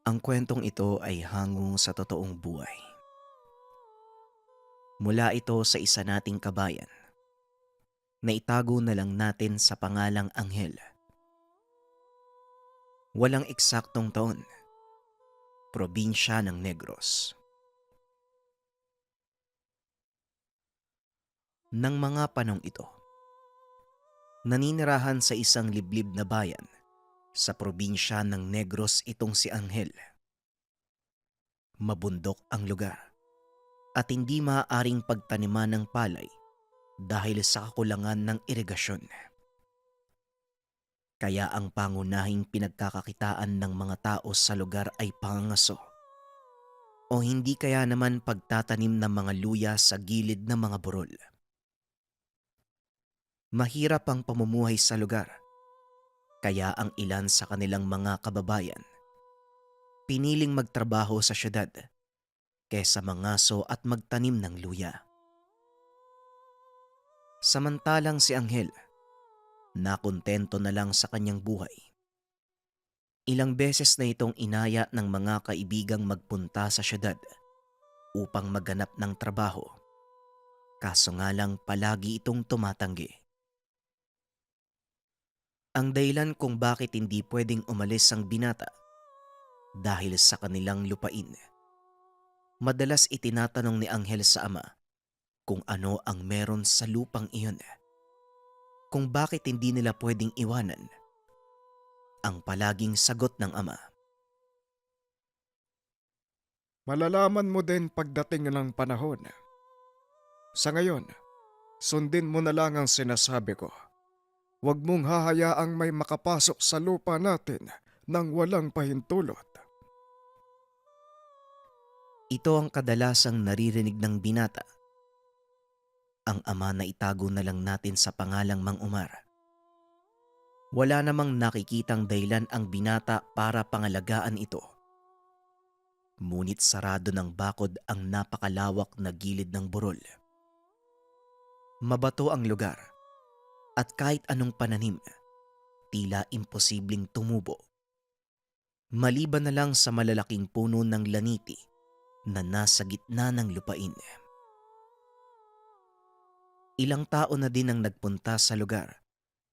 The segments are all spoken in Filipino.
Ang kwentong ito ay hango sa totoong buhay. Mula ito sa isa nating kabayan na itago na lang natin sa pangalang Anghel. Walang eksaktong taon, probinsya ng Negros. Nang mga panong ito, naninirahan sa isang liblib na bayan sa probinsya ng Negros itong si Anghel. Mabundok ang lugar at hindi maaaring pagtaniman ng palay dahil sa kakulangan ng irigasyon. Kaya ang pangunahing pinagkakakitaan ng mga tao sa lugar ay pangangaso o hindi kaya naman pagtatanim ng mga luya sa gilid ng mga burol. Mahirap ang pamumuhay sa lugar, kaya ang ilan sa kanilang mga kababayan piniling magtrabaho sa syudad kaysa mangaso at magtanim ng luya. Samantalang si Anghel, nakontento na lang sa kanyang buhay. Ilang beses na itong inaya ng mga kaibigang magpunta sa syudad upang maghanap ng trabaho. Kaso nga lang palagi itong tumatanggi. Ang dahilan kung bakit hindi pwedeng umalis ang binata dahil sa kanilang lupain. Madalas itinatanong ni Anghel sa ama kung ano ang meron sa lupang iyon. Kung bakit hindi nila pwedeng iwanan. Ang palaging sagot ng ama. Malalaman mo din pagdating ng panahon. Sa ngayon, sundin mo na lang ang sinasabi ko. Huwag mong hahayaang may makapasok sa lupa natin nang walang pahintulot. Ito ang kadalasang naririnig ng binata. Ang ama na itago na lang natin sa pangalang Mang Umar. Wala namang nakikitang dahilan ang binata para pangalagaan ito. Ngunit sarado ng bakod ang napakalawak na gilid ng burol. Mabato ang lugar at kahit anong pananim, tila imposibleng tumubo. Maliban na lang sa malalaking puno ng laniti na nasa gitna ng lupain. Ilang tao na din ang nagpunta sa lugar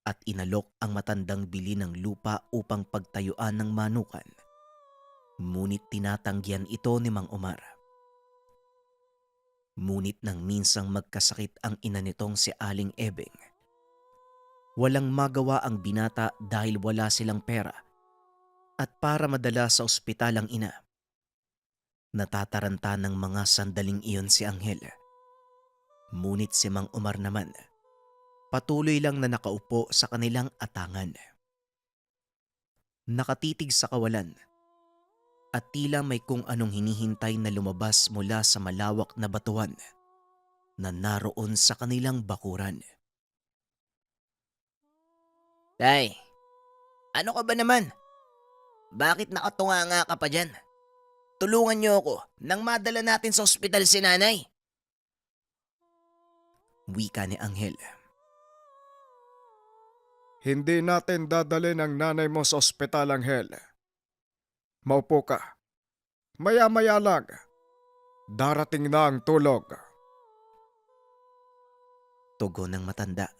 at inalok ang matandang bili ng lupa upang pagtayuan ng manukan. Ngunit tinatanggihan ito ni Mang Omar. Ngunit nang minsang magkasakit ang ina nitong si Aling Ebeng, walang magawa ang binata dahil wala silang pera at para madala sa ospital ang ina. Natataranta ng mga sandaling iyon si Anghel. Ngunit si Mang Omar naman, patuloy lang na nakaupo sa kanilang atangan. Nakatitig sa kawalan at tila may kung anong hinihintay na lumabas mula sa malawak na batuan na naroon sa kanilang bakuran. Tay, ano ka ba naman? Bakit nakatunganga ka pa dyan? Tulungan niyo ako nang madala natin sa ospital si nanay. Wika ni Anghel. Hindi natin dadalhin ang nanay mo sa ospital, Anghel. Maupo ka. Maya-maya lang. Darating na ang tulog. Tugon ng matanda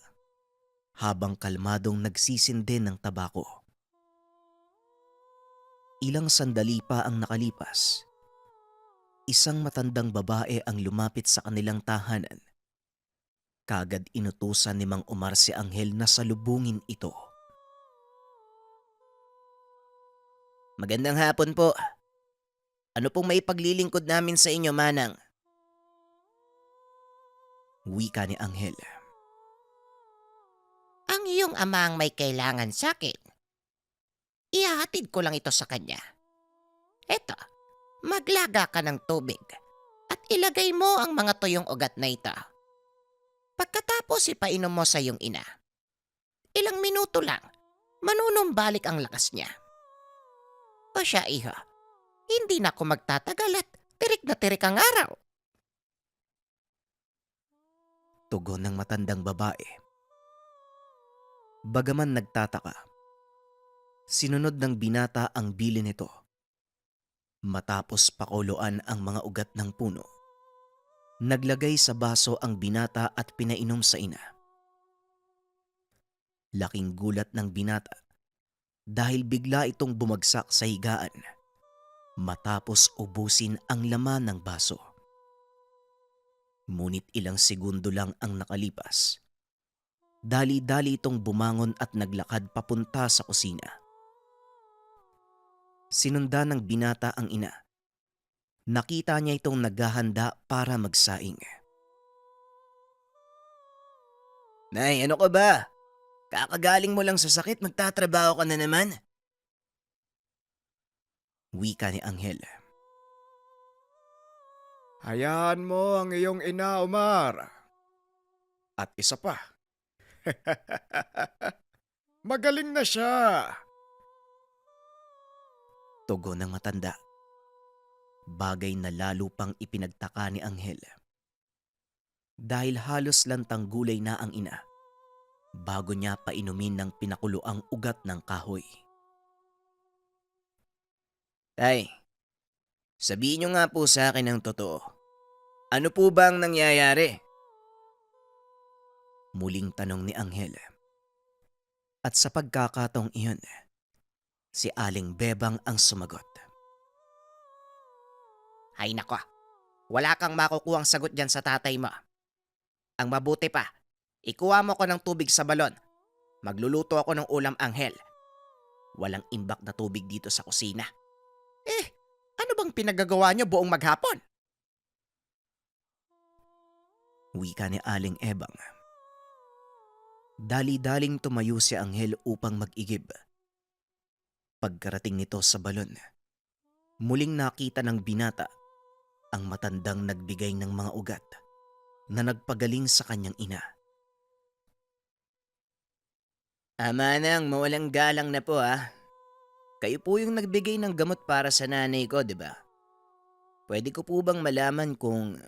habang kalmadong nagsisindi ng tabako. Ilang sandali pa ang nakalipas. Isang matandang babae ang lumapit sa kanilang tahanan. Kagad inutusan ni Mang Umar si Anghel na salubungin ito. Magandang hapon po. Ano pong may paglilingkod namin sa inyo, Manang? Wika ni Anghel. Ang iyong ama ang may kailangan sa akin. Ihahatid ko lang ito sa kanya. Eto, maglaga ka ng tubig at ilagay mo ang mga tuyong ugat na ito. Pagkatapos ipainom mo sa iyong ina. Ilang minuto lang, manunumbalik ang lakas niya. O siya, iho, hindi na ako magtatagal at tirik na tirik ang araw. Tugon ng matandang babae. Bagaman nagtataka, sinunod ng binata ang bilin nito. Matapos pakuluan ang mga ugat ng puno, naglagay sa baso ang binata at pinainom sa ina. Laking gulat ng binata dahil bigla itong bumagsak sa higaan matapos ubusin ang laman ng baso. Ngunit ilang segundo lang ang nakalipas. Dali-dali itong bumangon at naglakad papunta sa kusina. Sinundan ng binata ang ina. Nakita niya itong naghahanda para magsaing. Nay, ano ka ba? Kakagaling mo lang sa sakit, magtatrabaho ka na naman. Wika ni Anghel. Hayaan mo ang iyong ina, Omar. At isa pa. Magaling na siya. Tugon ng matanda. Bagay na lalo pang ipinagtaka ni Anghel. Dahil halos lantang gulay na ang ina bago niya painumin ng pinakuloang ugat ng kahoy. Tay, sabihin niyo nga po sa akin ang totoo. Ano po ba ang nangyayari? Muling tanong ni Anghel. At sa pagkakataong iyon, si Aling Bebang ang sumagot. Ay nako, wala kang makukuhang sagot dyan sa tatay mo. Ang mabuti pa, ikuha mo ko ng tubig sa balon. Magluluto ako ng ulam, Anghel. Walang imbak na tubig dito sa kusina. Ano bang pinagagawa niyo buong maghapon? Wika ni Aling Ebang. Dali-daling tumayo si Anghel upang mag-igib. Pagkarating nito sa balon, muling nakita ng binata ang matandang nagbigay ng mga ugat na nagpagaling sa kanyang ina. Ama nang mawalang galang na po ha. Kayo po yung nagbigay ng gamot para sa nanay ko, di ba? Pwede ko po bang malaman kung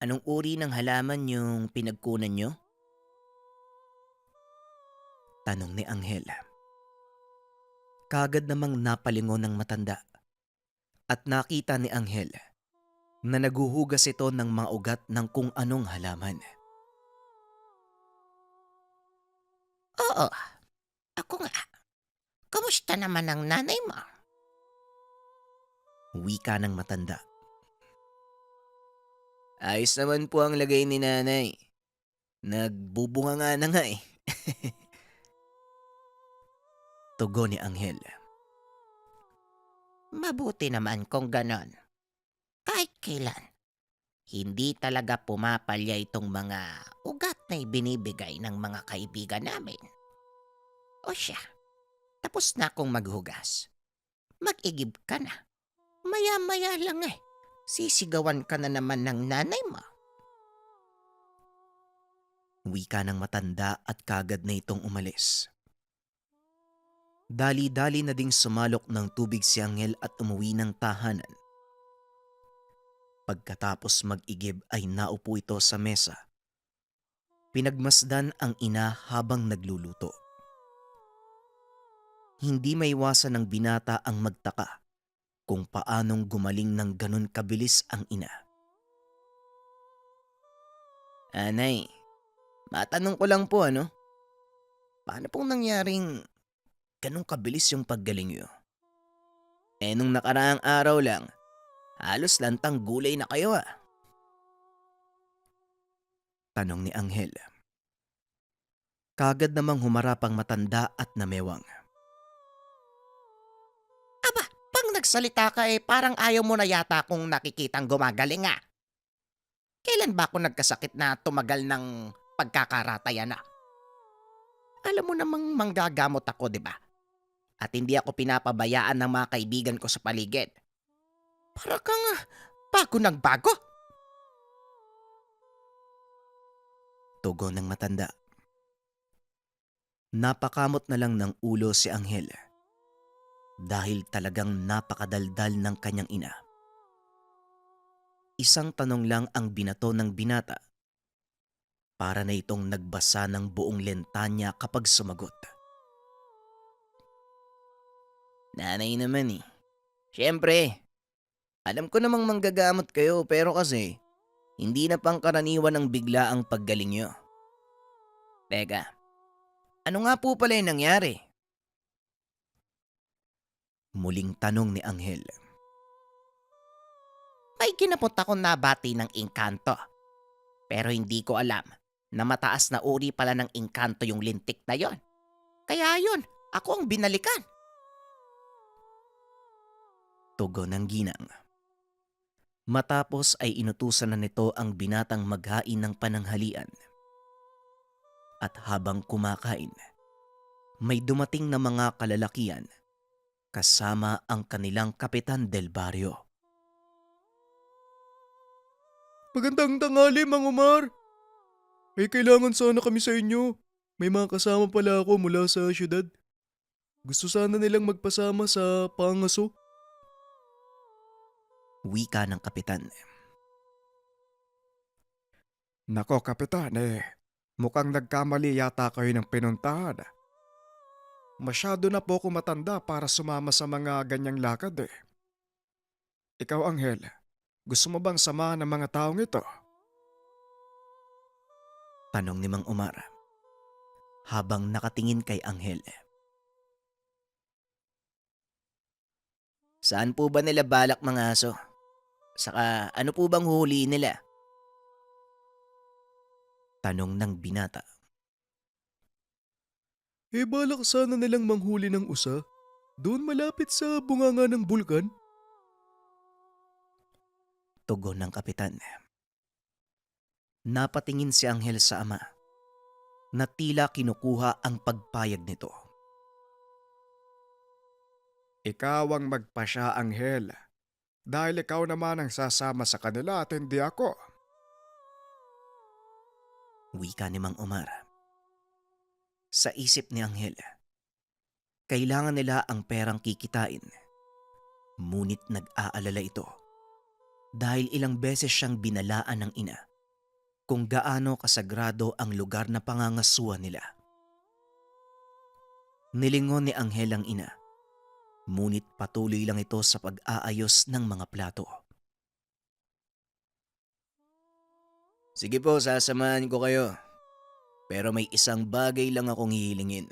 anong uri ng halaman yung pinagkunan nyo? Tanong ni Anghel. Kagad namang napalingon ng matanda at nakita ni Anghel na naguhugas ito ng mga ugat ng kung anong halaman. Oo, ako nga. Kamusta naman ang nanay mo? Wika ng matanda. Ayos naman po ang lagay ni nanay. Nagbubunga nga na nga eh. Tugon ni Anghel. Mabuti naman kung ganon. Kahit kailan, hindi talaga pumapalya itong mga ugat na ibinibigay ng mga kaibigan namin. O siya, tapos na akong maghugas. Mag-igib ka na. Maya-maya lang sisigawan ka na naman ng nanay mo. Wika ng matanda at kagad na itong umalis. Dali-dali na ding sumalok ng tubig si Anghel at umuwi ng tahanan. Pagkatapos mag-igib ay naupo ito sa mesa. Pinagmasdan ang ina habang nagluluto. Hindi maiwasan ng binata ang magtaka kung paanong gumaling ng ganun kabilis ang ina. Anay, matanong ko lang po ano? Paano pong nangyaring ganun kabilis yung paggaling nyo? Nung nakaraang araw lang, halos lantang gulay na kayo ah. Tanong ni Anghel. Kagad namang humarap ang matanda at namewang. Aba, pang nagsalita ka parang ayaw mo na yata kung nakikitang gumagaling ah. Kailan ba ako nagkasakit na tumagal ng pagkakaratayan na? Alam mo namang manggagamot ako, di ba? At hindi ako pinapabayaan ng mga kaibigan ko sa paligid. Para kang bago ng bago. Tugon ng matanda. Napakamot na lang ng ulo si Anghel dahil talagang napakadaldal ng kanyang ina. Isang tanong lang ang binato ng binata para na itong nagbasa ng buong lentanya kapag sumagot. Nanay naman eh. Siyempre, Alam ko namang manggagamot kayo pero kasi hindi na pangkaraniwan ang bigla ang paggaling nyo. Teka, ano nga po pala yung nangyari? Muling tanong ni Anghel. May kinapot akong nabati ng engkanto. Pero hindi ko alam na mataas na uri pala ng engkanto yung lintik na yon. Kaya yun, ako ang binalikan. Tugon ng ginang. Matapos ay inutusan na nito ang binatang maghain ng pananghalian. At habang kumakain, may dumating na mga kalalakian kasama ang kanilang kapitan del barrio. Magandang tanghali, Mang Omar. May kailangan sana kami sa inyo. May mga kasama pala ako mula sa syudad. Gusto sana nilang magpasama sa pangaso. Wika ng kapitan. Nako, Kapitan, mukhang nagkamali yata kayo ng pinuntahan. Masyado na po ako matanda para sumama sa mga ganyang lakad eh. Ikaw, Anghel, gusto mo bang samahan ng mga taong ito? Tanong ni Mang Omar habang nakatingin kay Anghel. Saan po ba nila balak mga aso? Saka ano po bang huli nila? Tanong ng binata. Balak sana nilang manghuli ng usa. Doon malapit sa bunganga ng bulkan. Tugon ng kapitan. Napatingin si Anghel sa ama na tila kinukuha ang pagpayag nito. Ikaw ang magpasya, Anghel. Dahil ikaw naman ang sasama sa kanila at hindi ako. Wika ni Mang Omar. Sa isip ni Anghel, kailangan nila ang perang kikitain. Ngunit nag-aalala ito dahil ilang beses siyang binalaan ng ina kung gaano kasagrado ang lugar na pangangasuhan nila. Nilingon ni Anghel ang ina, ngunit patuloy lang ito sa pag-aayos ng mga plato. Sige po, sasamahan ko kayo. Pero may isang bagay lang akong hihilingin.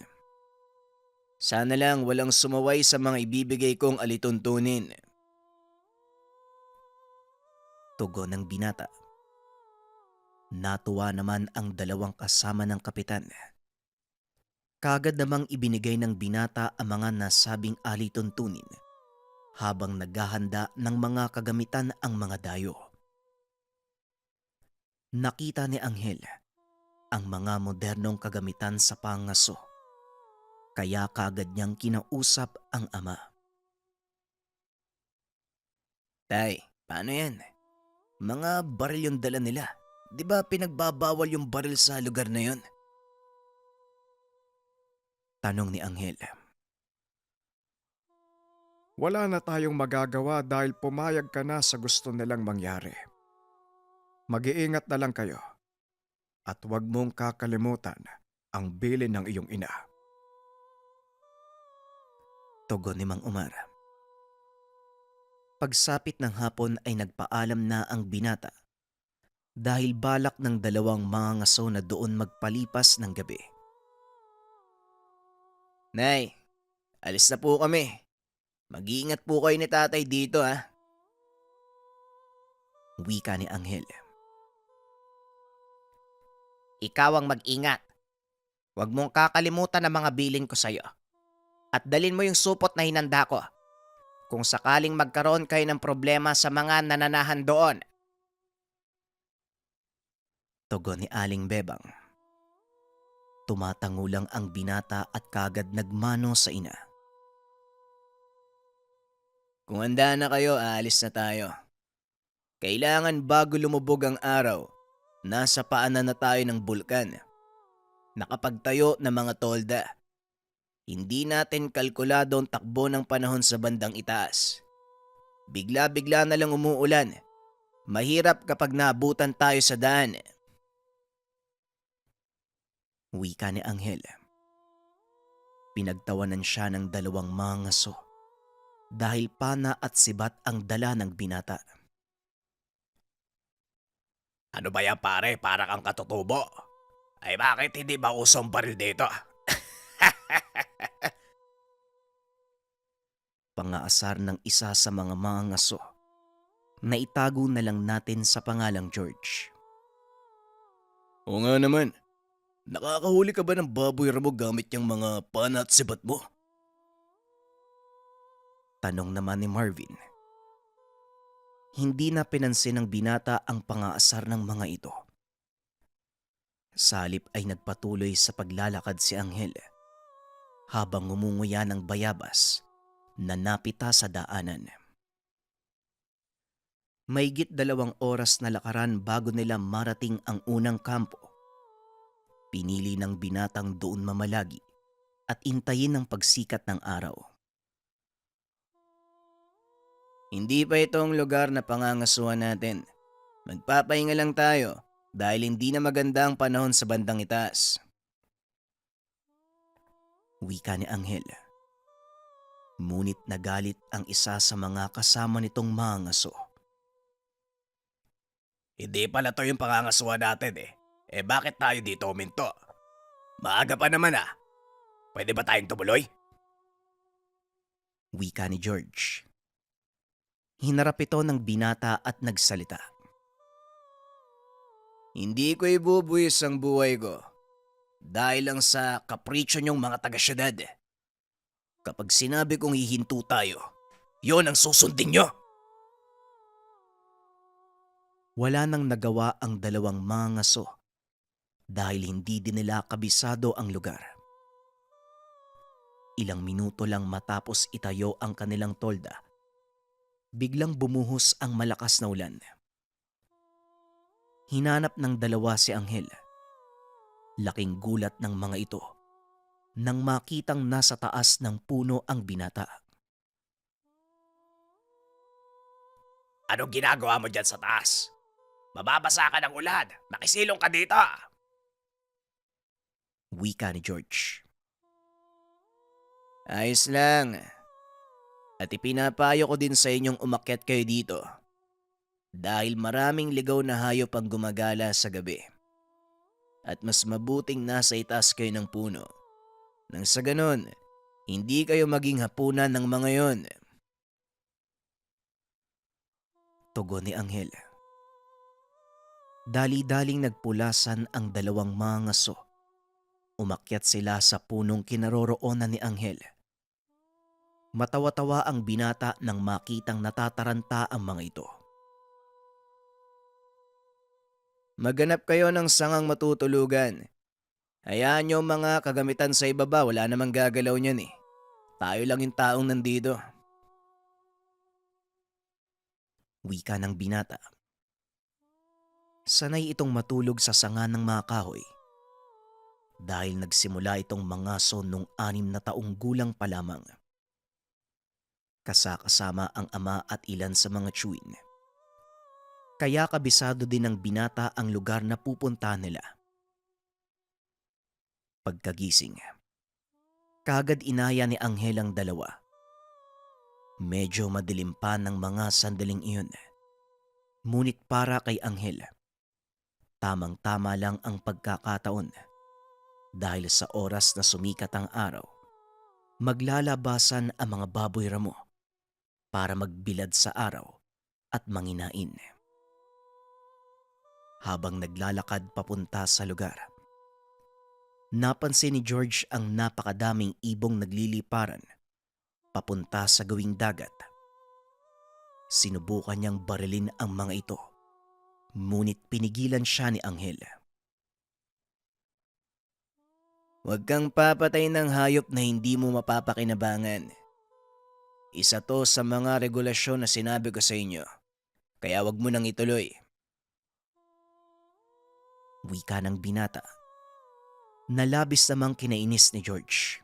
Sana lang walang sumaway sa mga ibibigay kong alituntunin. Tugon ng binata. Natuwa naman ang dalawang kasama ng kapitan. Kagad namang ibinigay ng binata ang mga nasabing alituntunin habang naghahanda ng mga kagamitan ang mga dayo. Nakita ni Anghel ang mga modernong kagamitan sa pangaso, kaya kagad niyang kinausap ang ama. Tay, paano yan? Mga baril yung dala nila. Di ba pinagbabawal yung baril sa lugar na yon? Tanong ni Anghel. Wala na tayong magagawa dahil pumayag ka na sa gusto nilang mangyari. Mag-iingat na lang kayo. At huwag mong kakalimutan ang bilin ng iyong ina. Tugon ni Mang Omar. Pagsapit ng hapon ay nagpaalam na ang binata dahil balak ng dalawang mga ngaso na doon magpalipas ng gabi. Nay, alis na po kami. Mag-iingat po kayo ni tatay dito ha. Wika ni Anghel. Ikaw ang mag-ingat. Huwag mong kakalimutan ang mga bilin ko sa'yo. At dalin mo yung supot na hinanda ko. Kung sakaling magkaroon kayo ng problema sa mga nananahan doon. Tugon ni Aling Bebang. Tumatango lang ang binata at kagad nagmano sa ina. Kung handa na kayo, aalis na tayo. Kailangan bago lumubog ang araw, nasa paanan na tayo ng bulkan. Nakapagtayo ng mga tolda. Hindi natin kalkulado ang takbo ng panahon sa bandang itaas. Bigla-bigla na lang umuulan. Mahirap kapag naabutan tayo sa daan. Wika ni Anghel. Pinagtawanan siya ng dalawang mga ngaso. dahil pana at sibat ang dala ng binata. Ano ba yan pare? Para kang katutubo. Ay bakit hindi ba usong baril dito? Pangaasar ng isa sa mga mangangaso na itago na lang natin sa pangalang George. Oo nga naman. Nakakahuli ka ba ng baboy ramo gamit yung mga pana at sibat mo? Tanong naman ni Marvin. Hindi na pinansin ng binata ang pangaasar ng mga ito. Sa halip ay nagpatuloy sa paglalakad si Anghel habang ngumunguya ng bayabas na napita sa daanan. Mahigit 2 oras na lakaran bago nila marating ang unang kampo. Pinili ng binatang doon mamalagi at intayin ang pagsikat ng araw. Hindi pa itong lugar na pangangasuhan natin. Magpapahinga lang tayo dahil hindi na maganda ang panahon sa bandang itaas. Wika ni Anghel. Ngunit nagalit ang isa sa mga kasama nitong mangangaso. Hindi pala to yung pangangasuhan natin eh. Eh bakit tayo dito uminto? Maaga pa naman ah. Pwede ba tayong tumuloy? Wika ni George. Hinarap ito ng binata at nagsalita. Hindi ko ibubuwis ang buhay ko dahil lang sa kapritsyo niyong mga taga-syudad. Kapag sinabi kong hihinto tayo, yon ang susundin niyo. Wala nang nagawa ang 2 mangangaso dahil hindi din nila kabisado ang lugar. Ilang minuto lang matapos itayo ang kanilang tolda, biglang bumuhos ang malakas na ulan. Hinanap ng 2 si Anghel. Laking gulat ng mga ito nang makitang nasa taas ng puno ang binata. Anong ginagawa mo dyan sa taas? Mababasa ka ng ulan. Makisilong ka dito. Wika ni George. Ayos lang. At ipinapayo ko din sa inyong umakyat kayo dito. Dahil maraming ligaw na hayop ang gumagala sa gabi. At mas mabuting nasa itaas kayo ng puno. Nang sa ganon, hindi kayo maging hapunan ng mga yon. Tugon ni Anghel. Dali-daling nagpulasan ang 2 mangangaso. Umakyat sila sa punong kinaroroonan ni Anghel. Matawa-tawa ang binata nang makitang natataranta ang mga ito. Maghanap kayo ng sangang matutulugan. Hayaan nyo mga kagamitan sa ibaba, wala namang gagalaw niyan eh. Tayo lang yung taong nandito. Wika ng binata. Sanay itong matulog sa sanga ng mga kahoy. Dahil nagsimula itong mangaso nung 6 na taong gulang pa lamang. Kasama ang ama at ilan sa mga tiyuin. Kaya kabisado din ng binata ang lugar na pupuntahan nila. Pagkagising, kagad inaya ni Anghel ang 2. Medyo madilim pa ng mga sandaling iyon. Ngunit para kay Anghel, tamang-tama lang ang pagkakataon dahil sa oras na sumikat ang araw, maglalabasan ang mga baboy ramo para magbilad sa araw at manginain. Habang naglalakad papunta sa lugar, napansin ni George ang napakadaming ibong nagliliparan papunta sa gawing dagat. Sinubukan niyang barilin ang mga ito, ngunit pinigilan siya ni Anghel. Huwag kang papatay ng hayop na hindi mo mapapakinabangan. Isa to sa mga regulasyon na sinabi ko sa inyo, kaya wag mo nang ituloy. Wika ng binata. Nalabis namang kinainis ni George.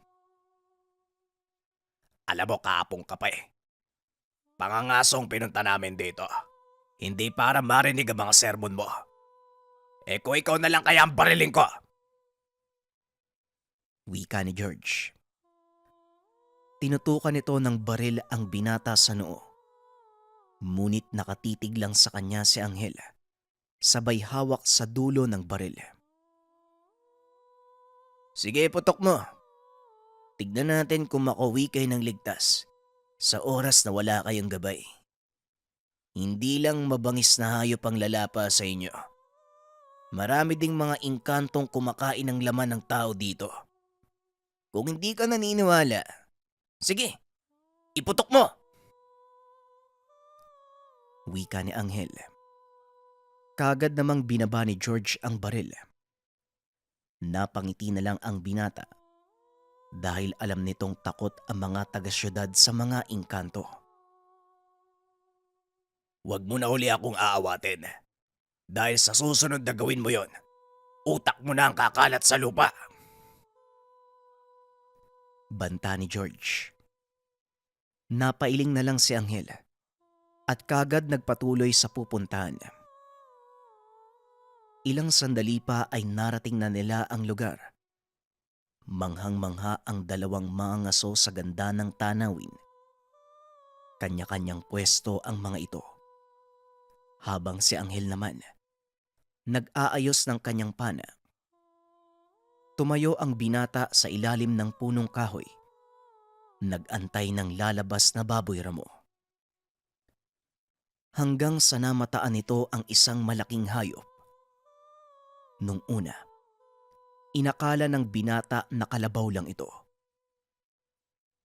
Alam mo kaapong ka pa eh. Pangangasong pinunta namin dito. Hindi para marinig ang mga sermon mo. Eh kung ikaw na lang kaya ang bariling ko. Wika ni George. Tinutukan nito ng baril ang binata sa noo. Ngunit nakatitig lang sa kanya si Anghel, sabay hawak sa dulo ng baril. Sige, putok mo. Tignan natin kung makauwi kayo ng ligtas sa oras na wala kayong gabay. Hindi lang mabangis na hayop ang lalapa sa inyo. Marami ding mga inkantong kumakain ng laman ng tao dito. Kung hindi ka naniniwala, sige, iputok mo! Wika ni Anghel. Kagad namang binaba ni George ang baril. Napangiti na lang ang binata dahil alam nitong takot ang mga taga-syudad sa mga engkanto. Huwag mo na uli akong aawatin. Dahil sa susunod na gawin mo yon, utak mo na ang kakalat sa lupa. Banta ni George. Napailing na lang si Anghel at kagad nagpatuloy sa pupuntahan. Ilang sandali pa ay narating na nila ang lugar. Manghang-mangha ang dalawang mga ngaso sa ganda ng tanawin. Kanya-kanyang pwesto ang mga ito. Habang si Anghel naman, nag-aayos ng kanyang pana. Tumayo ang binata sa ilalim ng punong kahoy. Nag-antay ng lalabas na baboy ramo. Hanggang sa namataan nito ang isang malaking hayop. Nung una, inakala ng binata na kalabaw lang ito.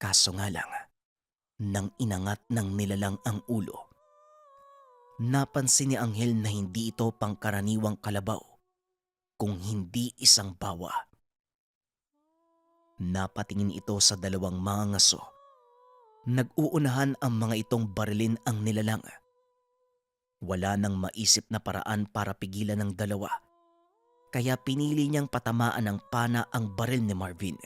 Kaso nga lang, nang inangat ng nilalang ang ulo, napansin ni Anghel na hindi ito pangkaraniwang kalabaw, kung hindi isang bawa. Napatingin ito sa dalawang mga ngaso. Nag-uunahan ang mga itong barilin ang nilalang. Wala nang maisip na paraan para pigilan ng dalawa, kaya pinili niyang patamaan ng pana ang baril ni Marvin.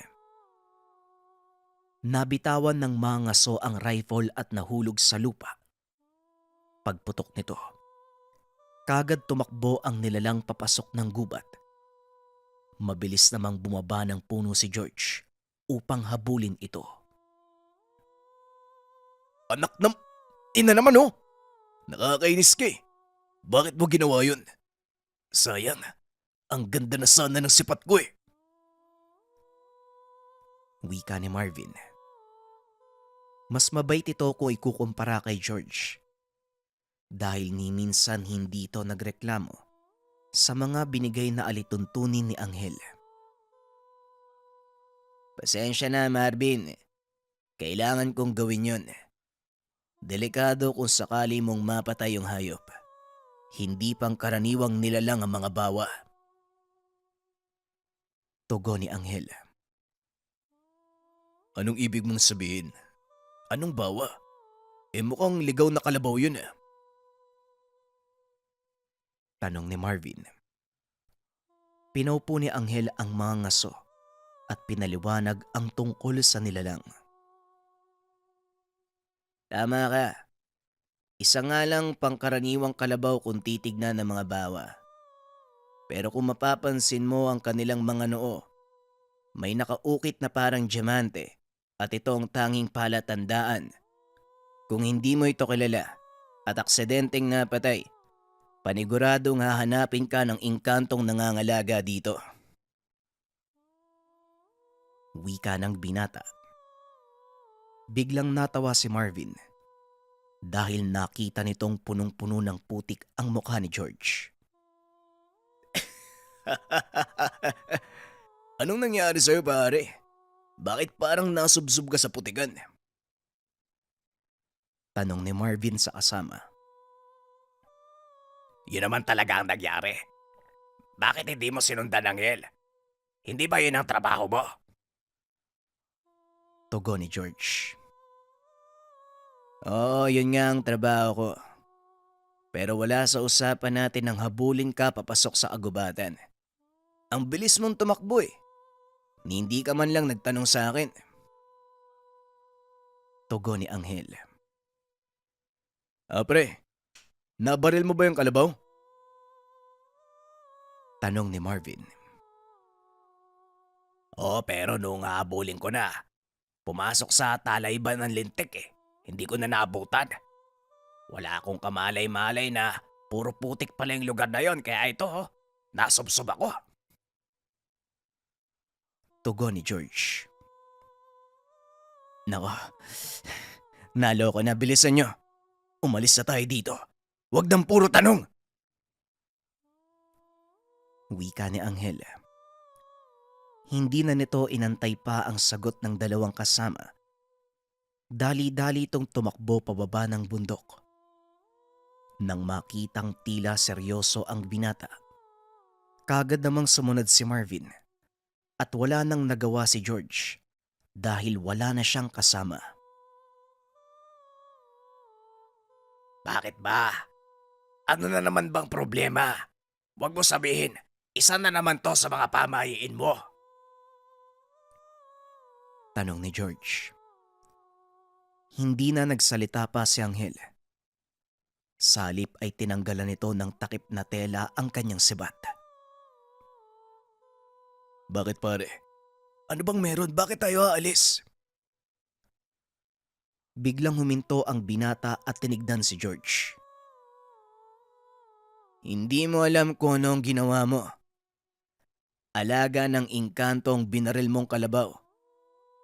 Nabitawan ng mga ngaso ang rifle at nahulog sa lupa. Pagputok nito, kagad tumakbo ang nilalang papasok ng gubat. Mabilis namang bumaba ng puno si George upang habulin ito. Anak ng ina naman oh! Nakakainis ka eh. Bakit mo ginawa yun? Sayang, ang ganda na sana ng sipat ko eh. Wika ni Marvin. Mas mabait ito kung ikukumpara kay George. Dahil ni minsan hindi ito nagreklamo sa mga binigay na alituntunin ni Anghel. Pasensya na, Marvin. Kailangan kong gawin yun. Delikado kung sakali mong mapatay yung hayop. Hindi pang karaniwang nilalang ang mga bawa. Tugon ni Anghel. Anong ibig mong sabihin? Anong bawa? Mukhang ligaw na kalabaw yun eh. Tanong ni Marvin. Pinaupo ni Anghel ang mga ngaso at pinaliwanag ang tungkol sa nilalang. Tama ka. Isa nga lang pangkaraniwang kalabaw kung titignan ng mga bawa. Pero kung mapapansin mo ang kanilang mga noo, may nakaukit na parang diamante at ito ang tanging palatandaan. Kung hindi mo ito kilala at aksidenteng napatay, paniguradong hahanapin ka ng engkantong nangangalaga dito. Wika ng binata. Biglang natawa si Marvin dahil nakita nitong punong-puno ng putik ang mukha ni George. Anong nangyari sa'yo pare? Bakit parang nasubsob ka sa putikan? Tanong ni Marvin sa kasama. Yun naman talaga ang nangyari. Bakit hindi mo sinundan ng Anghel? Hindi ba yun ang trabaho mo? Tugon ni George. Oo, yun nga ang trabaho ko. Pero wala sa usapan natin ang habulin ka papasok sa agubatan. Ang bilis mong tumakbo eh. Hindi ka man lang nagtanong sa akin. Tugon ni Anghel. Pre, nabaril mo ba yung kalabaw? Tanong ni Marvin. Oo, pero nung habulin ko na, Pumasok sa talayban ng lintik eh. Hindi ko na naabutan. Wala akong kamalay-malay na puro putik pala yung lugar na yon kaya ito nasubsob ako. Tugon ni George. Nako, naloko na, bilisan nyo. Umalis na tayo dito. Huwag nang puro tanong. Wika ni Anghel. Hindi na nito inantay pa ang sagot ng dalawang kasama. Dali-dali itong tumakbo pababa ng bundok. Nang makitang tila seryoso ang binata, kagad namang sumunod si Marvin at wala nang nagawa si George dahil wala na siyang kasama. Bakit ba? Ano na naman bang problema? Huwag mo sabihin, isa na naman to sa mga pamahiin mo. Tanong ni George. Hindi na nagsalita pa si Anghel. Salip ay tinanggalan nito ng takip na tela ang kanyang sibat. Bakit pare? Ano bang meron? Bakit tayo aalis? Biglang huminto ang binata at tinignan si George. Hindi mo alam kung ano ang ginawa mo. Alaga ng engkanto ang binaril mong kalabaw.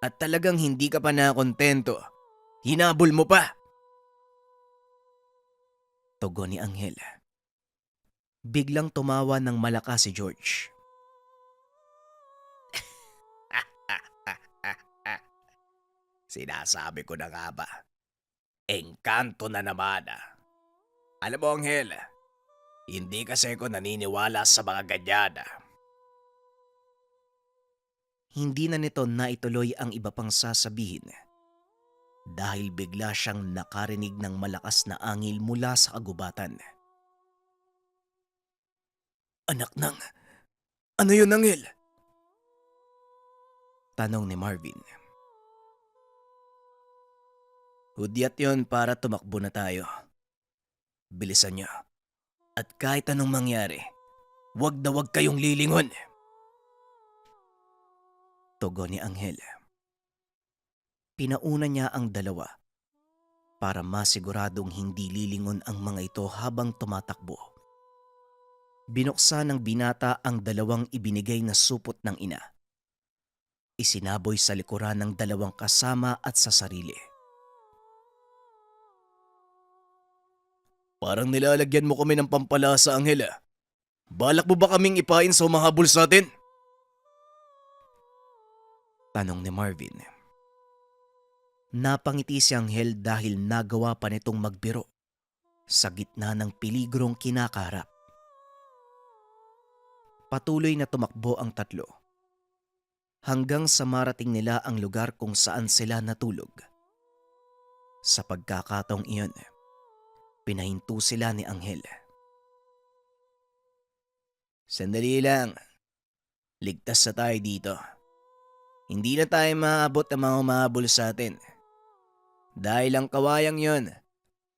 At talagang hindi ka pa nakontento. Hinabol mo pa. Tugon ni Anghel. Biglang tumawa ng malakas si George. Sinasabi ko na nga ba? Engkanto na naman Alam mo, Anghel, hindi kasi ako naniniwala sa mga ganyan Hindi na nito naituloy ang iba pang sasabihin dahil bigla siyang nakarinig ng malakas na angil mula sa kagubatan. Anak ng... Ano yun, Anghel? Tanong ni Marvin. Hudyat yon para tumakbo na tayo. Bilisan niyo. At kahit anong mangyari, wag na wag kayong lilingon. Tugon ni Anghel. Pinauna niya ang dalawa para masiguradong hindi lilingon ang mga ito habang tumatakbo. Binuksan ng binata ang dalawang ibinigay na supot ng ina. Isinaboy sa likuran ng dalawang kasama at sa sarili. Parang nilalagyan mo kami ng pampalasa, Anghel. Balak mo ba kaming ipain sa umahabol sa atin? Tanong ni Marvin. Napangiti si Anghel dahil nagawa pa nitong magbiro sa gitna ng peligrong kinakaharap. Patuloy na tumakbo ang tatlo hanggang sa marating nila ang lugar kung saan sila natulog. Sa pagkakataong iyon, pinahinto sila ni Anghel. Sandali lang. Ligtas na tayo dito. Hindi na tayo maaabot ng mga umahabol sa atin. Dahil ang kawayang yon,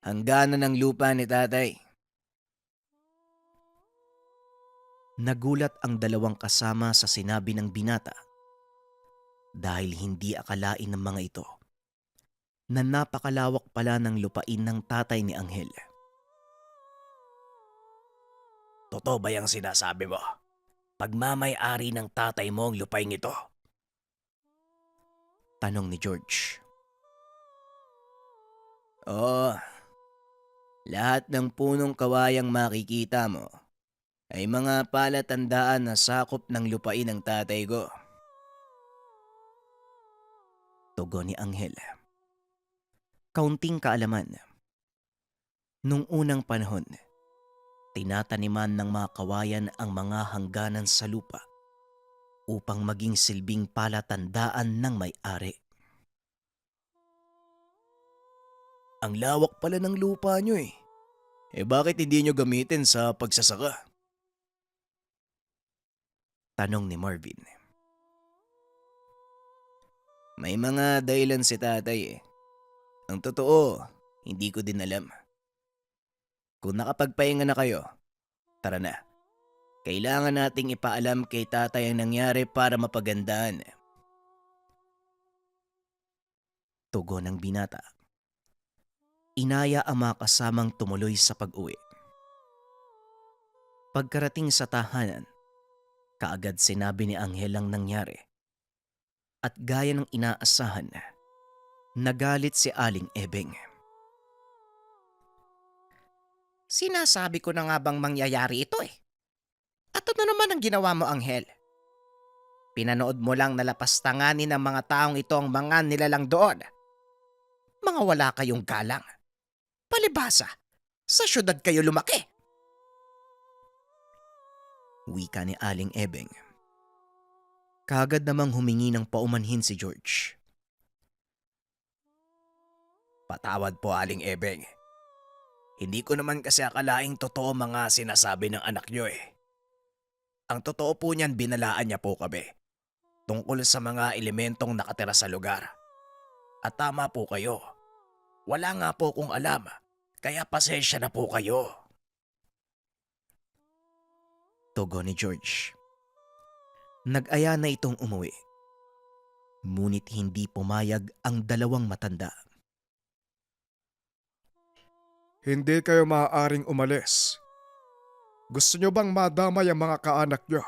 hangganan ng lupa ni tatay. Nagulat ang dalawang kasama sa sinabi ng binata dahil hindi akalain ng mga ito na napakalawak pala ng lupain ng tatay ni Anghel. Totoo ba yung sinasabi mo? Pagmamay-ari ng tatay mo ang lupain ito? Tanong ni George. Oo. Lahat ng punong kawayang makikita mo ay mga palatandaan na sakop ng lupain ng tatay ko. Tugon ni Anghel. Kaunting kaalaman. Nung unang panahon, tinataniman ng mga kawayan ang mga hangganan sa lupa upang maging silbing palatandaan ng may-ari. Ang lawak pala ng lupa nyo eh. Bakit hindi nyo gamitin sa pagsasaka? Tanong ni Marvin. May mga dahilan si tatay eh. Ang totoo, hindi ko din alam. Kung nakapagpahinga na kayo, tara na. Kailangan nating ipaalam kay tatay ang nangyari para mapagandaan. Tugon ng binata. Inaya ang mga kasamang tumuloy sa pag-uwi. Pagkarating sa tahanan, kaagad sinabi ni Anghel ang nangyari. At gaya ng inaasahan, nagalit si Aling Ebeng. Sinasabi ko na nga bang mangyayari ito eh. At ano naman ang ginawa mo, Anghel? Pinanood mo lang na lapastanganin ng mga taong ito ang mga nilalang doon. Mga wala kayong galang. Palibhasa, sa syudad kayo lumaki. Wika ni Aling Ebeng. Kaagad namang humingi ng paumanhin si George. Patawad po, Aling Ebeng. Hindi ko naman kasi akalaing totoo mga sinasabi ng anak nyo eh. Ang totoo po niyan, binalaan niya po kami tungkol sa mga elementong nakatira sa lugar. At tama po kayo. Wala nga po kong alam, kaya pasensya na po kayo. Tugon ni George. Nag-aya na itong umuwi. Ngunit hindi pumayag ang dalawang matanda. Hindi kayo maaaring umalis. Gusto nyo bang madamay ang mga kaanak nyo?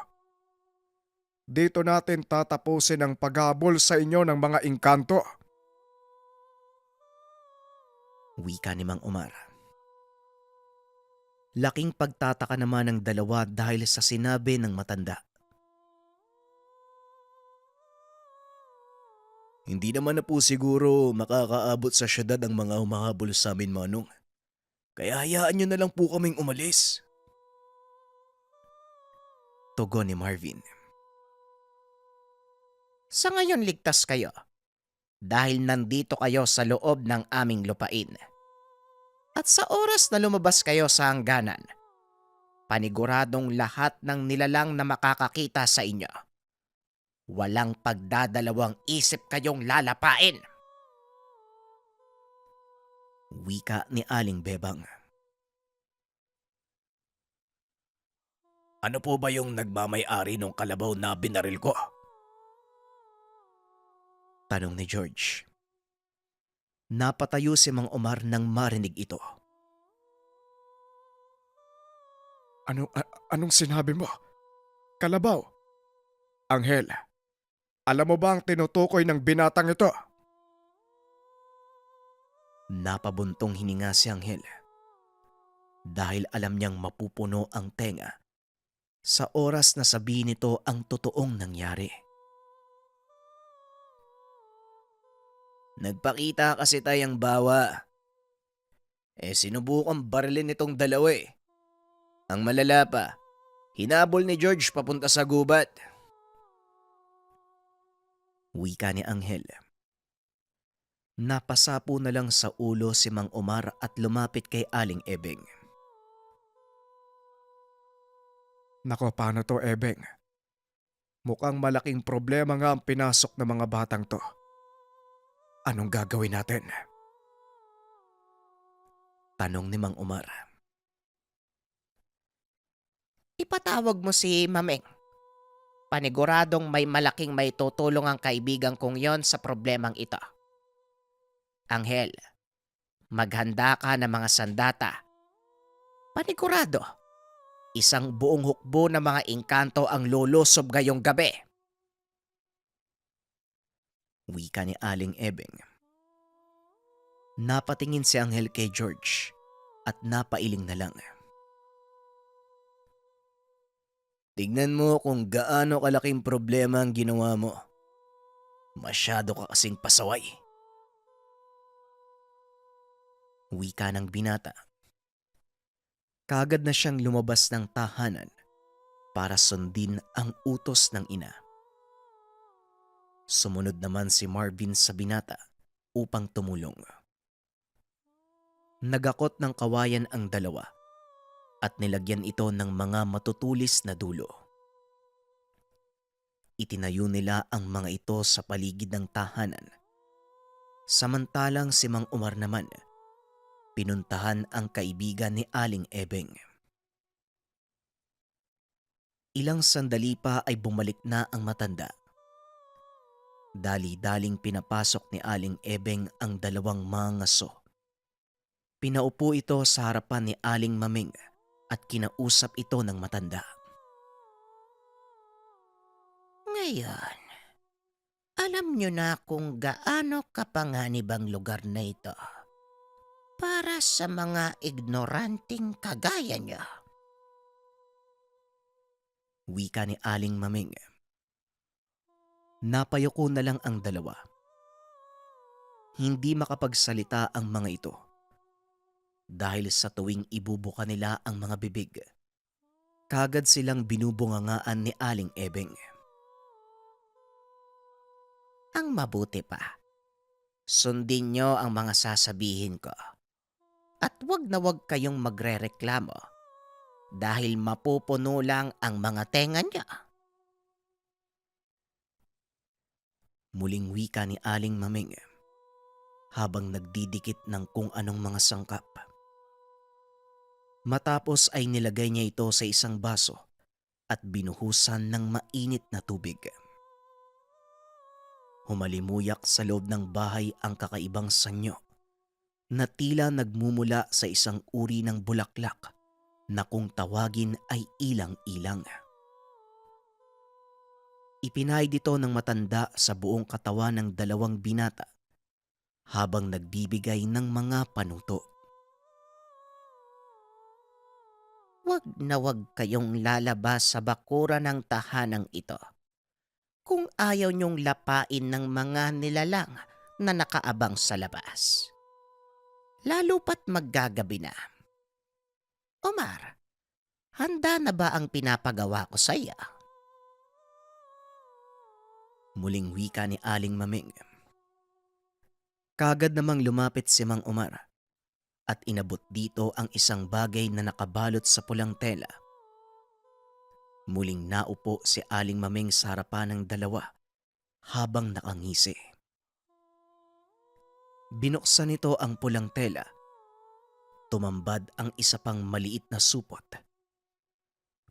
Dito natin tatapusin ang paghabol sa inyo ng mga engkanto. Wika ni Mang Omar. Laking pagtataka naman ng dalawa dahil sa sinabi ng matanda. Hindi naman na po siguro makakaabot sa syudad ang mga humahabol sa amin, Manong. Kaya hayaan nyo na lang po kaming umalis. Tugon ni Marvin. Sa ngayon ligtas kayo. Dahil nandito kayo sa loob ng aming lupain. At sa oras na lumabas kayo sa hangganan, paniguradong lahat ng nilalang na makakakita sa inyo, walang pagdadalawang isip kayong lalapain. Wika ni Aling Bebang. Ano po ba yung nagmamay-ari ng kalabaw na binaril ko? Tanong ni George. Napatayo si Mang Omar nang marinig ito. Anong sinabi mo? Kalabaw? Anghel, alam mo ba ang tinutukoy ng binatang ito? Napabuntong hininga si Anghel. Dahil alam niyang mapupuno ang tenga sa oras na sabihin nito ang totoong nangyari. Nagpakita kasi tayong bawa. Sinubukan barilin itong dalawa eh. Ang malala pa, hinabol ni George papunta sa gubat. Wika ni Anghel. Napasapo na lang sa ulo si Mang Omar at lumapit kay Aling Ebeng. Nako, paano to, Ebeng? Mukhang malaking problema nga ang pinasok ng mga batang to. Anong gagawin natin? Tanong ni Mang Omar. Ipatawag mo si Mameng. Paniguradong may malaking may tutulong ang kaibigan kong yon sa problemang ito. Anghel, maghanda ka ng mga sandata. Panigurado, isang buong hukbo ng mga engkanto ang lulusob ngayong gabi. Wika ni Aling Ebeng. Napatingin si Anghel kay George at napailing na lang. Tignan mo kung gaano kalaking problema ang ginawa mo. Masyado ka kasing pasaway. Wika ng binata. Kaagad na siyang lumabas ng tahanan para sundin ang utos ng ina. Sumunod naman si Marvin sa binata upang tumulong. Nagakot ng kawayan ang dalawa at nilagyan ito ng mga matutulis na dulo. Itinayo nila ang mga ito sa paligid ng tahanan. Samantalang si Mang Omar naman, pinuntahan ang kaibigan ni Aling Ebeng. Ilang sandali pa ay bumalik na ang matanda. Dali-daling pinapasok ni Aling Ebeng ang dalawang mga ngaso. Pinaupo ito sa harapan ni Aling Maming at kinausap ito ng matanda. Ngayon, alam nyo na kung gaano kapanganib ang lugar na ito para sa mga ignoranting kagaya nyo. Wika ni Aling Maming. Napayuko na lang ang dalawa. Hindi makapagsalita ang mga ito dahil sa tuwing ibubuka nila ang mga bibig, kagad silang binubungangaan ni Aling Ebeng. Ang mabuti pa, sundin nyo ang mga sasabihin ko. At wag na wag kayong magrereklamo dahil mapupuno lang ang mga tenga nyo. Muling wika ni Aling Maming habang nagdidikit ng kung anong mga sangkap. Matapos ay nilagay niya ito sa isang baso at binuhusan ng mainit na tubig. Humalimuyak sa loob ng bahay ang kakaibang sanyo na tila nagmumula sa isang uri ng bulaklak na kung tawagin ay ilang-ilang. Ipinahid ito ng matanda sa buong katawan ng dalawang binata habang nagbibigay ng mga panuto. Wag na wag kayong lalabas sa bakura ng tahanang ito kung ayaw niyong lapain ng mga nilalang na nakaabang sa labas. Lalo pat maggagabi na. Omar, handa na ba ang pinapagawa ko sa iyo? Muling wika ni Aling Maming. Kagad namang lumapit si Mang Omar at inabot dito ang isang bagay na nakabalot sa pulang tela. Muling naupo si Aling Maming sa harapan ng dalawa habang nakangisi. Binuksan nito ang pulang tela. Tumambad ang isa pang maliit na supot.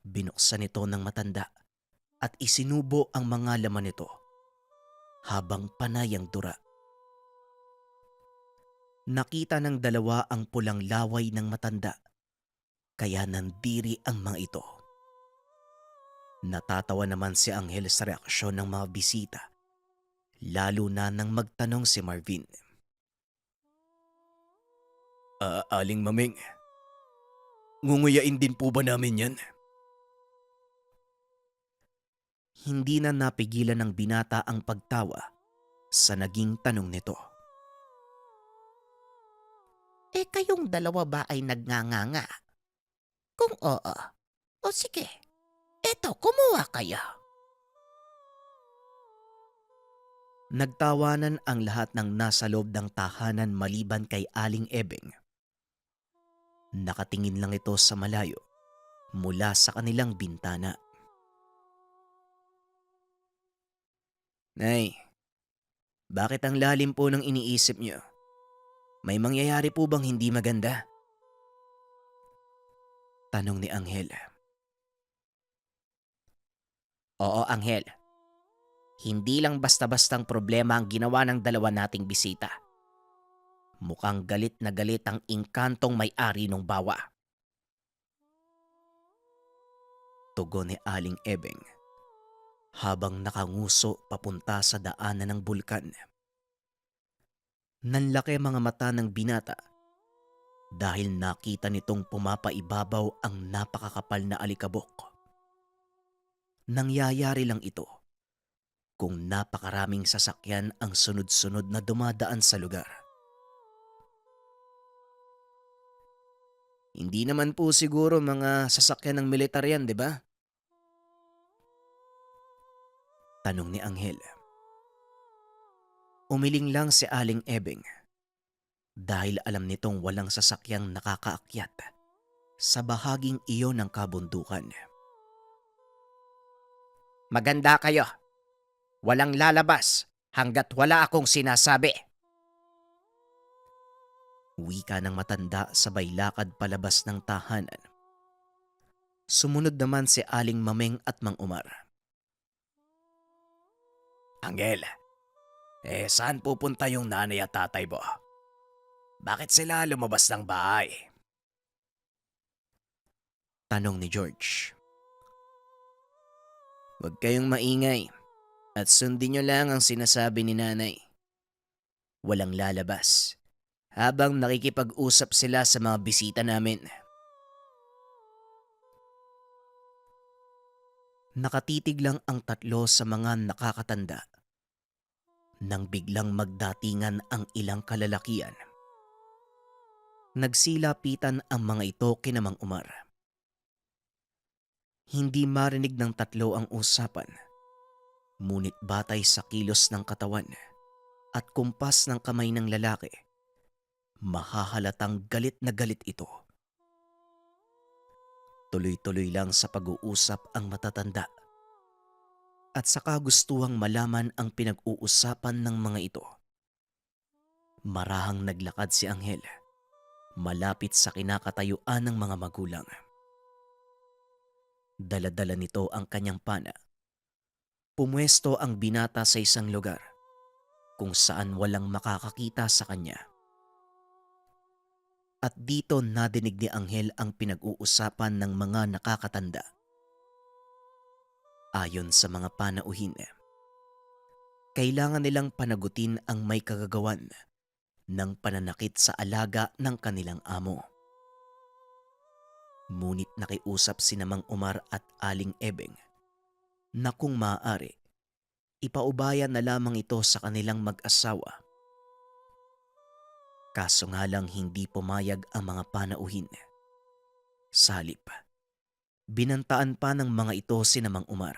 Binuksan ito ng matanda at isinubo ang mga laman nito habang panay ang dura. Nakita ng dalawa ang pulang laway ng matanda, kaya nandiri ang mga ito. Natatawa naman si Anghel sa reaksyon ng mga bisita, lalo na nang magtanong si Marvin. Aling Maming, ngunguyain din po ba namin yan? Hindi na napigilan ng binata ang pagtawa sa naging tanong nito. Eh kayong dalawa ba ay nagnganganga? Kung oo, o sige, eto kumuha kayo. Nagtawanan ang lahat ng nasa loob ng tahanan maliban kay Aling Ebeng. Nakatingin lang ito sa malayo mula sa kanilang bintana. Nay, bakit ang lalim po ng iniisip niyo? May mangyayari po bang hindi maganda? Tanong ni Anghel. Oo, Anghel. Hindi lang basta-bastang problema ang ginawa ng dalawa nating bisita. Mukhang galit na galit ang inkantong may-ari ng bawa. Tugon ni Aling Ebeng habang nakanguso papunta sa daanan ng bulkan. Nanlaki mga mata ng binata dahil nakita nitong pumapaibabaw ang napakakapal na alikabok. Nangyayari lang ito kung napakaraming sasakyan ang sunod-sunod na dumadaan sa lugar. Hindi naman po siguro mga sasakyan ng militar yan, di ba? Tanong ni Anghel. Umiling lang si Aling Ebeng dahil alam nitong walang sasakyang nakakaakyat sa bahaging iyon ng kabundukan. Maganda kayo. Walang lalabas hanggat wala akong sinasabi. Wika ng matanda sabay lakad palabas ng tahanan. Sumunod naman si Aling Maming at Mang Omar. Anghel, Saan pupunta yung nanay at tatay mo? Bakit sila lumabas ng bahay? Tanong ni George. Huwag kayong maingay at sundin nyo lang ang sinasabi ni nanay. Walang lalabas habang nakikipag-usap sila sa mga bisita namin. Nakatitig lang ang tatlo sa mga nakakatanda nang biglang magdatingan ang ilang kalalakian. Nagsilapitan ang mga ito kina Mang Umar. Hindi marinig ng tatlo ang usapan, ngunit batay sa kilos ng katawan at kumpas ng kamay ng lalaki, mahahalatang galit na galit ito. Tuloy-tuloy lang sa pag-uusap ang matatanda at sa kagustuhang malaman ang pinag-uusapan ng mga ito. Marahang naglakad si Anghel malapit sa kinakatayuan ng mga magulang. Dala-dala nito ang kanyang pana. Pumwesto ang binata sa isang lugar kung saan walang makakakita sa kanya. At dito nadinig ni Anghel ang pinag-uusapan ng mga nakakatanda. Ayon sa mga panauhin, kailangan nilang panagutin ang may kagagawan ng pananakit sa alaga ng kanilang amo. Ngunit nakiusap si Mang Umar at Aling Ebeng na kung maaari, ipaubayan na lamang ito sa kanilang mag-asawa. Kaso nga lang hindi pumayag ang mga panauhin. Sa halip, binantaan pa ng mga ito si Mang Umar.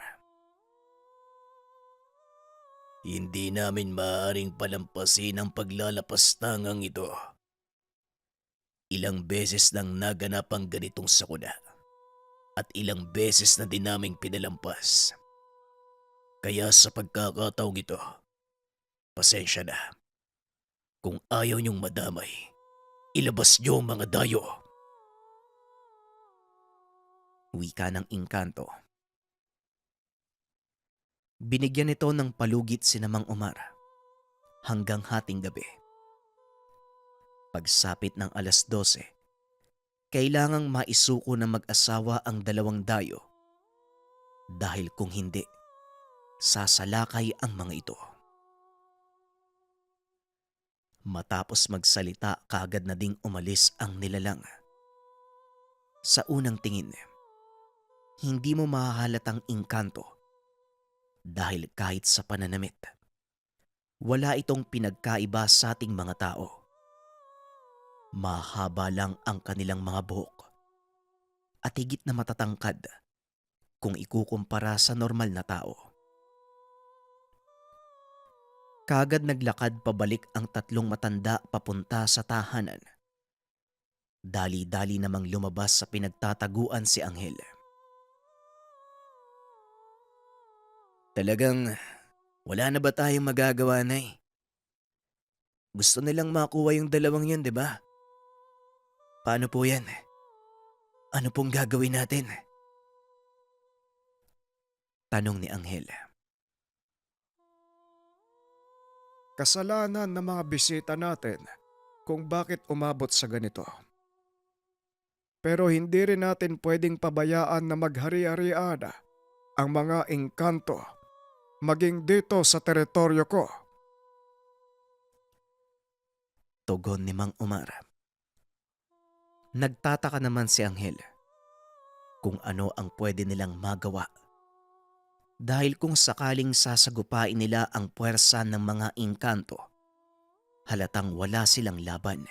Hindi namin maaaring palampasin ang paglalapastangang ito. Ilang beses nang naganap ang ganitong sakuna at ilang beses na din naming pinalampas. Kaya sa pagkakataong ito, pasensya na. Kung ayaw niyong madamay, ilabas niyo ang mga dayo. Wika ng engkanto. Binigyan ito ng palugit si Mang Umar hanggang hating gabi. Pagsapit ng 12:00, kailangang maisuko ng mag-asawa ang 2 dayo dahil kung hindi, sasalakay ang mga ito. Matapos magsalita, kaagad na ding umalis ang nilalang. Sa unang tingin, hindi mo mahahalatang engkanto dahil kahit sa pananamit, wala itong pinagkaiba sa ating mga tao. Mahaba lang ang kanilang mga buhok at higit na matatangkad kung ikukumpara sa normal na tao. Kaagad naglakad pabalik ang 3 matanda papunta sa tahanan. Dali-dali namang lumabas sa pinagtataguan si Anghel. Talagang wala na ba tayong magagawa, Nay? Gusto nilang makuha yung 2 yun, di ba? Paano po yan? Ano pong gagawin natin? Tanong ni Anghel. Kasalanan ng mga bisita natin kung bakit umabot sa ganito. Pero hindi rin natin pwedeng pabayaan na maghari-harian ang mga engkanto maging dito sa teritoryo ko. Tugon ni Mang Umar. Nagtataka naman si Anghel kung ano ang pwede nilang magawa. Dahil kung sakaling sasagupain nila ang puwersa ng mga engkanto, halatang wala silang laban.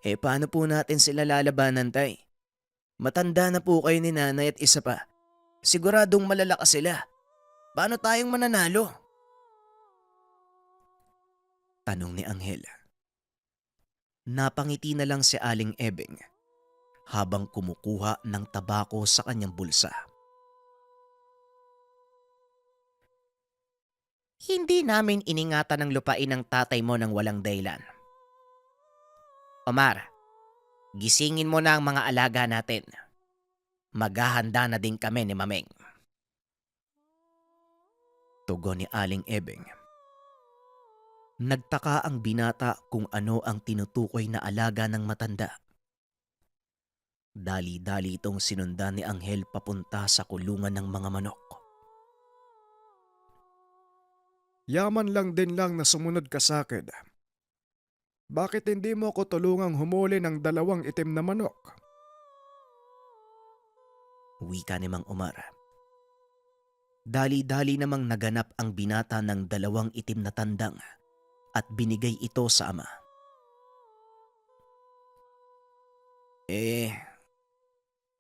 Paano po natin sila lalabanan, Tay? Matanda na po kayo ni Nanay at isa pa. Siguradong malalakas sila. Paano tayong mananalo? Tanong ni Anghel. Napangiti na lang si Aling Ebeng habang kumukuha ng tabako sa kanyang bulsa. Hindi namin iningatan ng lupain ng tatay mo ng walang dahilan. Omar, gisingin mo na ang mga alaga natin. Maghahanda na din kami ni Mameng. Tugon ni Aling Ebeng. Nagtaka ang binata kung ano ang tinutukoy na alaga ng matanda. Dali-dali itong sinundan ni Anghel papunta sa kulungan ng mga manok. Yaman lang din lang na sumunod ka sa akin. Bakit hindi mo ko tulungang humuli ng 2 itim na manok? Wika ni Mang Omar. Dali-dali namang naganap ang binata ng 2 itim na tandang at binigay ito sa ama.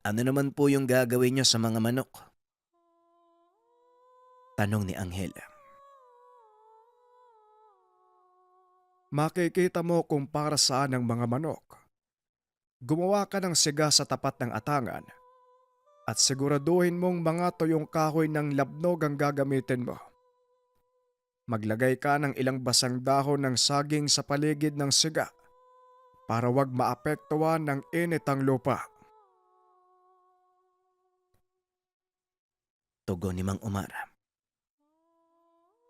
Ano naman po yung gagawin niyo sa mga manok? Tanong ni Anghel. Makikita mo kung para saan ang mga manok. Gumawa ka ng siga sa tapat ng atangan at siguraduhin mong mga tuyong kahoy ng labnog ang gagamitin mo. Maglagay ka ng ilang basang dahon ng saging sa paligid ng siga para wag maapektuhan ng init ang lupa. Tugon ni Mang Omar.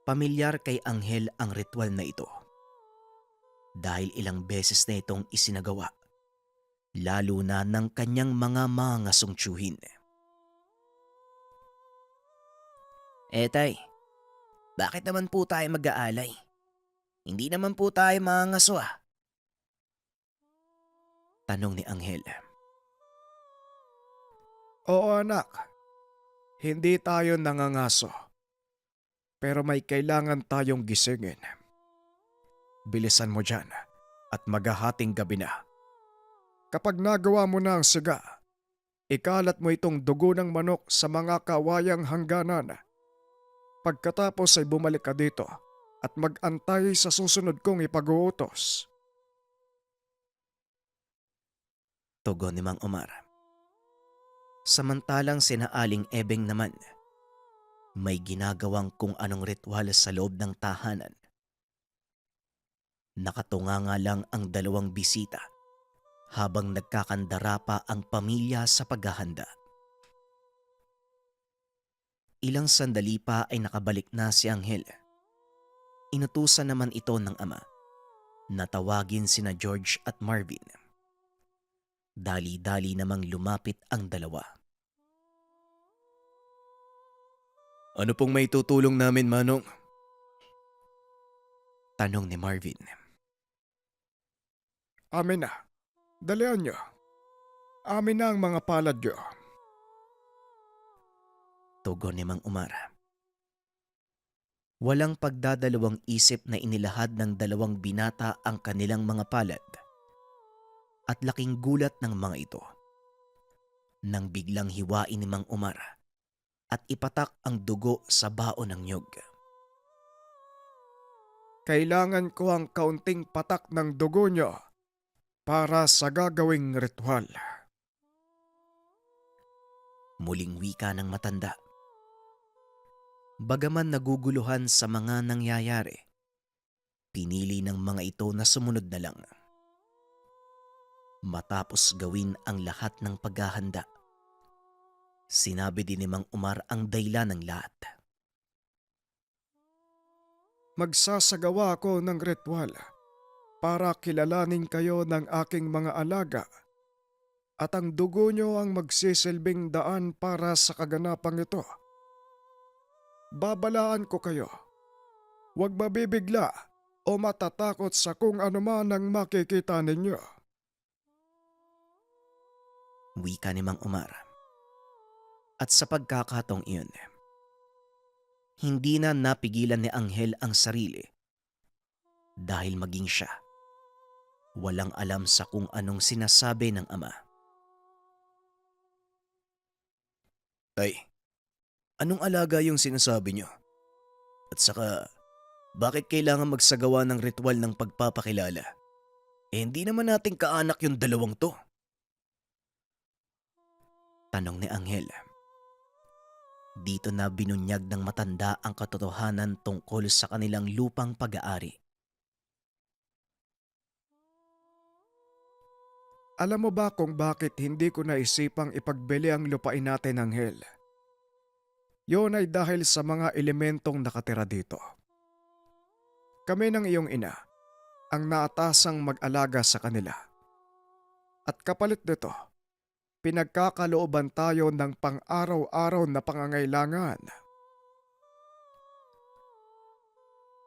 Pamilyar kay Anghel ang ritual na ito dahil ilang beses na itong isinagawa, lalo na ng kanyang mga mangasungtsuhin. Tay, bakit naman po tayo mag-aalay? Hindi naman po tayo mangangaso ah. Tanong ni Anghel. Oo anak, hindi tayo nangangaso. Pero may kailangan tayong gisingin. Bilisan mo dyan at maghahating gabi na. Kapag nagawa mo na ang siga, ikalat mo itong dugo ng manok sa mga kawayang hangganan. Pagkatapos ay bumalik ka dito at mag-antay sa susunod kong ipag-uutos. Tugon ni Mang Omar. Samantalang sina Aling Ebeng naman, may ginagawang kung anong ritual sa loob ng tahanan. Nakatunga nga lang ang 2 bisita habang nagkakandara pa ang pamilya sa paghahanda. Ilang sandali pa ay nakabalik na si Anghel. Inutusan naman ito ng ama na tawagin sina George at Marvin. Dali-dali namang lumapit ang 2. Ano pong may tutulong namin, Manong? Tanong ni Marvin. Amin na. Dalian nyo. Amin na ang mga palad nyo. Tugon ni Mang Omar. Walang pagdadalawang isip na inilahad ng 2 binata ang kanilang mga palad. At laking gulat ng mga ito nang biglang hiwain ni Mang Omar at ipatak ang dugo sa baon ng nyog. Kailangan ko ang kaunting patak ng dugo nyo para sa gagawing ritual. Muling wika ng matanda. Bagaman naguguluhan sa mga nangyayari, pinili ng mga ito na sumunod na lang. Matapos gawin ang lahat ng paghahanda, sinabi din ni Mang Omar ang dahilan ng lahat. Magsasagawa ako ng ritual para kilalanin kayo ng aking mga alaga at ang dugo nyo ang magsisilbing daan para sa kaganapang ito. Babalaan ko kayo. Huwag mabibigla o matatakot sa kung ano man ang makikita ninyo. Wika ni Mang Omar. At sa pagkakataong iyon, hindi na napigilan ni Anghel ang sarili dahil maging siya walang alam sa kung anong sinasabi ng ama. Tay, anong alaga yung sinasabi niyo? At saka, bakit kailangan magsagawa ng ritual ng pagpapakilala? Hindi naman nating kaanak yung 2 to. Tanong ni Anghel. Dito na binunyag ng matanda ang katotohanan tungkol sa kanilang lupang pag-aari. Alam mo ba kung bakit hindi ko naisipang ipagbili ang lupain natin, Anghel? Yon ay dahil sa mga elementong nakatira dito. Kami ng iyong ina ang naatasang mag-alaga sa kanila. At kapalit nito, pinagkakalooban tayo ng pang-araw-araw na pangangailangan.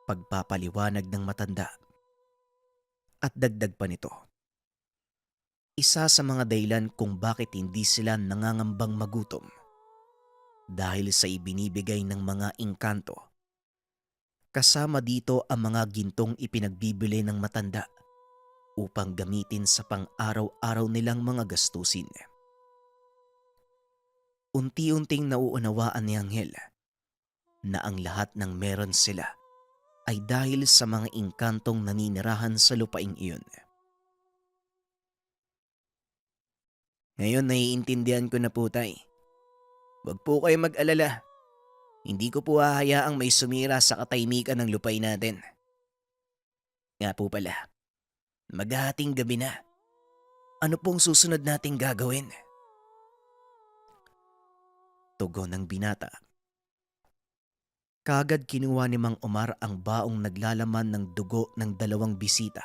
Pagpapaliwanag ng matanda. At dagdag pa nito. Isa sa mga dahilan kung bakit hindi sila nangangambang magutom dahil sa ibinibigay ng mga engkanto. Kasama dito ang mga gintong ipinagbibili ng matanda upang gamitin sa pang-araw-araw nilang mga gastusin. Unti-unting nauunawaan ni Anghel na ang lahat ng meron sila ay dahil sa mga engkantong naninirahan sa lupaing iyon. Ngayon naiintindihan ko na po, Tay. Huwag po kayo mag-alala. Hindi ko po hahayaang may sumira sa katahimikan ng lupain natin. Nga po pala, maghahating gabi na. Ano pong susunod nating gagawin? Tugon ng binata. Kagad kinuha ni Mang Omar ang baong naglalaman ng dugo ng 2 bisita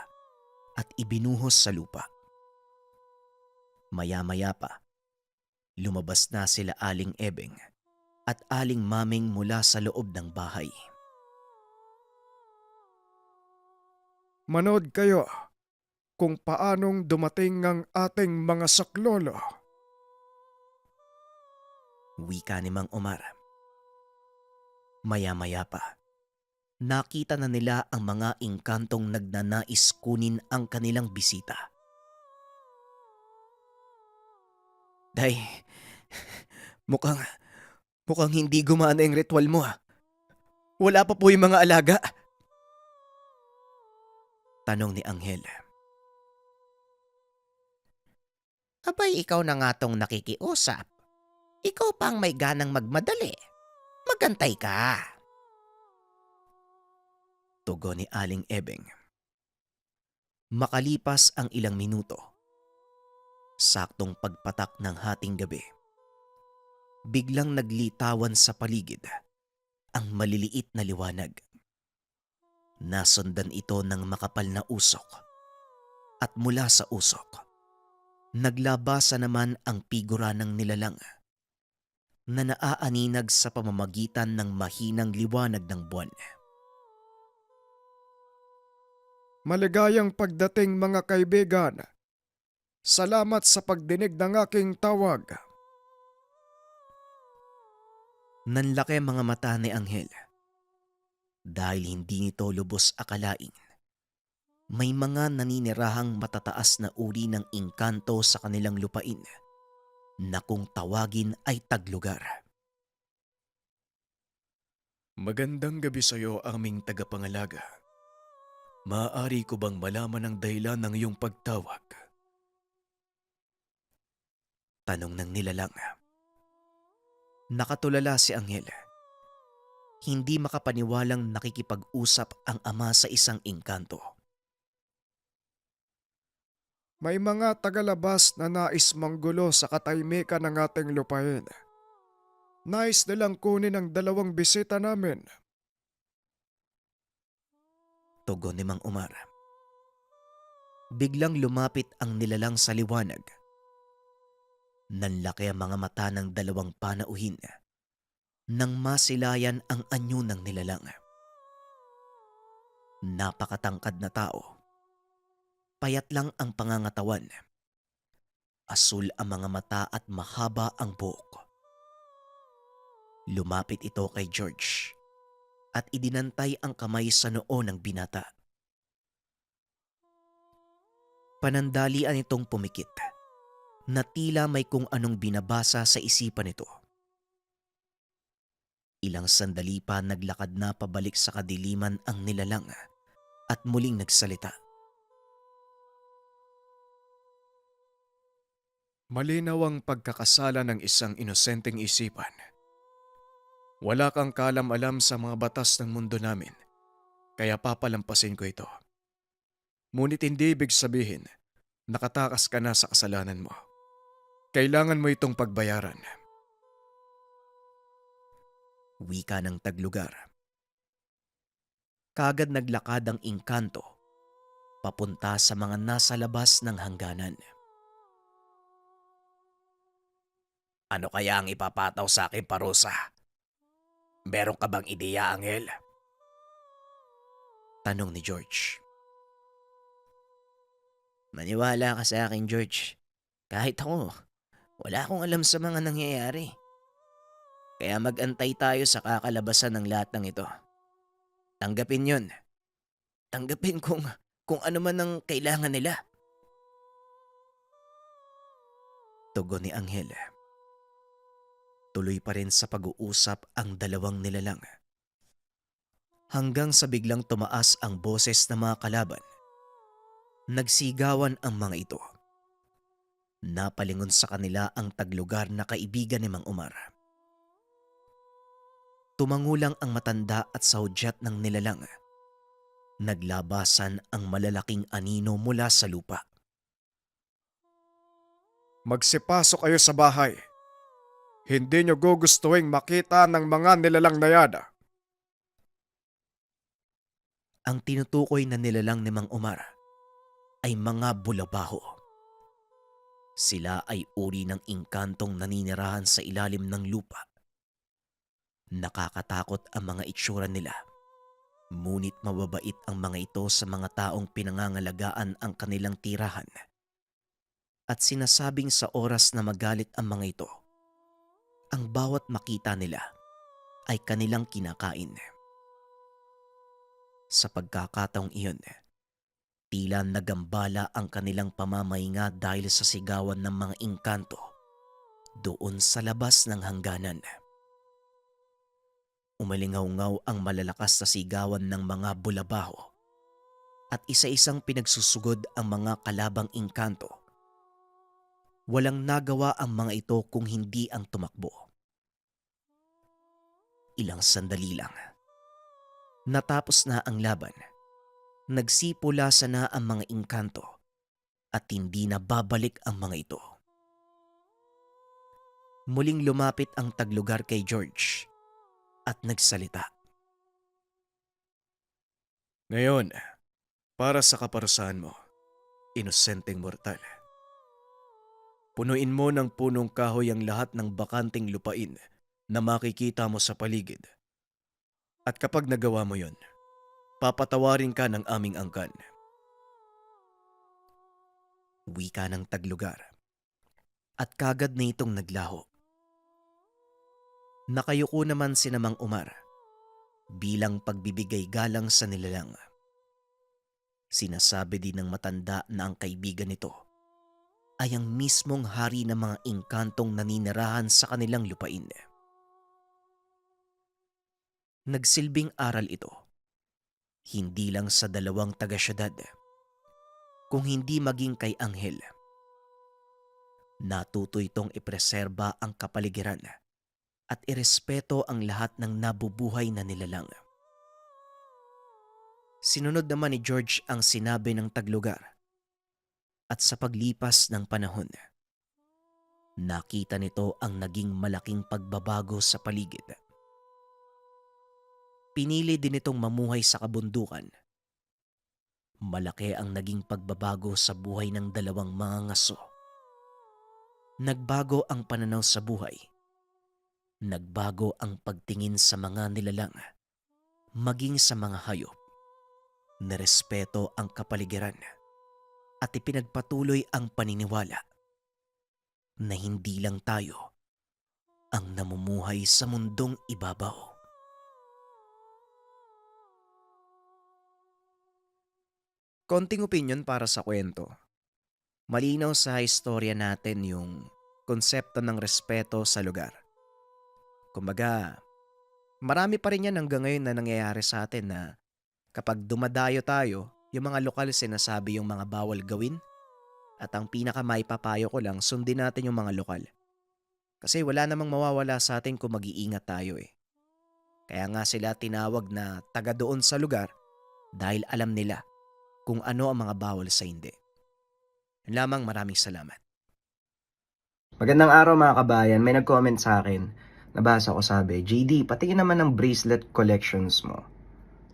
at ibinuhos sa lupa. Maya-maya pa, lumabas na sila Aling Ebeng at Aling Maming mula sa loob ng bahay. Manood kayo kung paanong dumating ang ating mga saklolo. Wika ni Mang Omar. Maya-maya pa, nakita na nila ang mga engkantong nagnanais kunin ang kanilang bisita. Day, mukhang hindi gumana yung ritual mo ha. Wala pa po yung mga alaga. Tanong ni Anghel. Abay, ikaw na nga tong nakikiusap. Ikaw pang may ganang magmadali. Magantay ka. Tugon ni Aling Ebeng. Makalipas ang ilang minuto, saktong pagpatak ng hating gabi, biglang naglitawan sa paligid ang maliliit na liwanag. Nasundan ito ng makapal na usok at mula sa usok, naglabasa naman ang figura ng nilalang na naaaninag sa pamamagitan ng mahinang liwanag ng buwan. Maligayang pagdating mga kaibigan. Salamat sa pagdinig ng aking tawag. Nanlaki mga mata ni Anghel dahil hindi nito lubos akalaing may mga naninirahang matataas na uri ng engkanto sa kanilang lupain na kung tawagin ay taglugar. Magandang gabi sa iyo, aming tagapangalaga. Maaari ko bang malaman ang dahilan ng iyong pagtawag? Tanong ng nilalang. Nakatulala si Anghel. Hindi makapaniwalang nakikipag-usap ang ama sa isang engkanto. May mga tagalabas na nais manggulo sa katahimikan ng ating lupain. Nais nilang kunin ang 2 bisita namin. Tugon ni Mang Omar. Biglang lumapit ang nilalang sa liwanag. Nanlaki ang mga mata ng 2 panauhin nang masilayan ang anyo ng nilalang. Napakatangkad na tao. Payat lang ang pangangatawan. Asul ang mga mata at mahaba ang buhok. Lumapit ito kay George at idinantay ang kamay sa noo ng binata. Panandalian itong pumikit na tila may kung anong binabasa sa isipan nito. Ilang sandali pa naglakad na pabalik sa kadiliman ang nilalang at muling nagsalita. Malinaw ang pagkakasala ng isang inosenteng isipan. Wala kang kaalam-alam sa mga batas ng mundo namin, kaya papalampasin ko ito. Ngunit hindi ibig sabihin, nakatakas ka na sa kasalanan mo. Kailangan mo itong pagbayaran. Wika ng taglugar. Kagad naglakad ang engkanto papunta sa mga nasa labas ng hangganan. Ano kaya ang ipapataw sa akin, parusa? Meron ka bang ideya, Angel? Tanong ni George. Maniwala ka sa akin, George. Kahit ako, wala akong alam sa mga nangyayari. Kaya mag-antay tayo sa kakalabasan ng lahat ng ito. Tanggapin yun. Tanggapin kung ano man ang kailangan nila. Tugon ni Angel. Tuloy pa rin sa pag-uusap ang dalawang nilalang. Hanggang sa biglang tumaas ang boses ng mga kalaban. Nagsigawan ang mga ito. Napalingon sa kanila ang taglugar na kaibigan ni Mang Omar. Tumangulang ang matanda at sa hudyat ng nilalang. Naglabasan ang malalaking anino mula sa lupa. Magsipasok kayo sa bahay. Hindi nyo gugustuhin makita ng mga nilalang na yan. Ang tinutukoy na nilalang ni Mang Omar ay mga bulabaho. Sila ay uri ng engkantong naninirahan sa ilalim ng lupa. Nakakatakot ang mga itsura nila. Ngunit mababait ang mga ito sa mga taong pinangangalagaan ang kanilang tirahan. At sinasabing sa oras na magalit ang mga ito, ang bawat makita nila ay kanilang kinakain. Sa pagkakataong iyon, tila nagambala ang kanilang pamamahinga dahil sa sigawan ng mga engkanto doon sa labas ng hangganan. Umalingaw-ngaw ang malalakas na sigawan ng mga bulabaho at isa-isang pinagsusugod ang mga kalabang engkanto. Walang nagawa ang mga ito kung hindi ang tumakbo. Ilang sandali lang. Natapos na ang laban. Nagsipulasa na ang mga engkanto at hindi na babalik ang mga ito. Muling lumapit ang taglugar kay George at nagsalita. Ngayon, para sa kaparusahan mo, inosenteng mortal. Punuin mo ng punong kahoy ang lahat ng bakanting lupain na makikita mo sa paligid. At kapag nagawa mo yon, papatawarin ka ng aming angkan. Wika ng taglugar. At kagad na itong naglaho. Nakayuko naman si Mang Omar bilang pagbibigay galang sa nilalang. Sinasabi din ng matanda na ang kaibigan nito ay ang mismong hari ng mga engkantong naninirahan sa kanilang lupain. Nagsilbing aral ito, hindi lang sa dalawang taga-syudad, kung hindi maging kay Angel. Natuto itong ipreserba ang kapaligiran at irespeto ang lahat ng nabubuhay na nilalang. Sinunod naman ni George ang sinabi ng taglugar at sa paglipas ng panahon, nakita nito ang naging malaking pagbabago sa paligid. Pinili din itong mamuhay sa kabundukan. Malaki ang naging pagbabago sa buhay ng dalawang mga ngaso. Nagbago ang pananaw sa buhay. Nagbago ang pagtingin sa mga nilalang, maging sa mga hayop. Nirespeto ang kapaligiran at ipinagpatuloy ang paniniwala na hindi lang tayo ang namumuhay sa mundong ibabaw. Konting opinyon para sa kwento. Malinaw sa istorya natin yung konsepto ng respeto sa lugar. Kumbaga, marami pa rin yan hanggang ngayon na nangyayari sa atin na kapag dumadayo tayo, yung mga lokal sinasabi yung mga bawal gawin at ang pinaka maipapayo ko lang, sundin natin yung mga lokal. Kasi wala namang mawawala sa atin kung mag-iingat tayo eh. Kaya nga sila tinawag na taga doon sa lugar dahil alam nila kung ano ang mga bawal sa hindi. Yan lamang, maraming salamat. Magandang araw mga kabayan, may nag-comment sa akin. nabasa ko sabi, JD, patingin naman ng bracelet collections mo.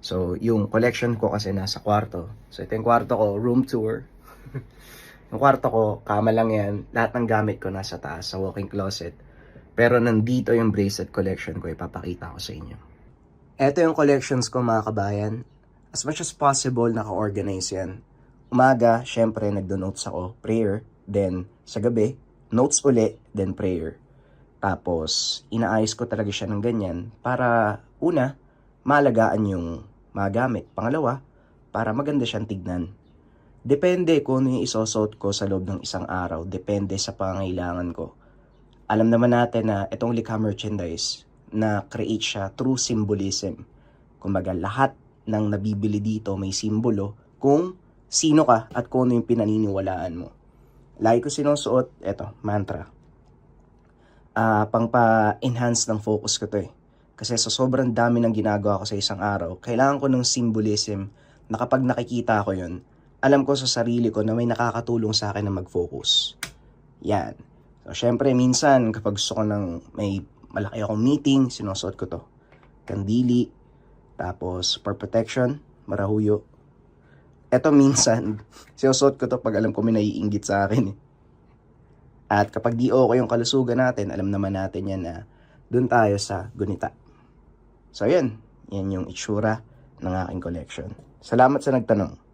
So, yung collection ko kasi nasa kwarto. So, ito yung kwarto ko, room tour. Yung kwarto ko, kama lang yan. Lahat ng gamit ko nasa taas, sa walk-in closet. Pero nandito yung bracelet collection ko, ipapakita ko sa inyo. Ito yung collections ko mga kabayan. As much as possible, naka-organize yan. Umaga, syempre, nagdo-notes ako, prayer. Then, sa gabi, notes uli, then prayer. Tapos, inaayos ko talaga siya ng ganyan para, una, maalagaan yung mga gamit. Pangalawa, para maganda siyang tignan. Depende kung ano yung isosot ko sa loob ng isang araw. Depende sa pangangailangan ko. Alam naman natin na itong likha merchandise na create siya through symbolism. Kumbaga, lahat ng nabibili dito may simbolo kung sino ka at kung ano yung pinaniniwalaan mo. Lagi ko sinusuot, eto, mantra. Pang pa-enhance ng focus ko to eh. Kasi sa sobrang dami ng ginagawa ko sa isang araw, kailangan ko ng symbolism na kapag nakikita ko yun, alam ko sa sarili ko na may nakakatulong sa akin na mag-focus. Yan. So, syempre, minsan, kapag gusto ko ng may malaki akong meeting, sinusuot ko to. Kandili, tapos for protection, marahuyo. Eto minsan, sinusuot ko to pag alam ko may naiinggit sa akin. At kapag di okay yung kalusugan natin, alam naman natin yan na dun tayo sa gunita. So, yan. Yan yung itsura ng aking collection. Salamat sa nagtanong.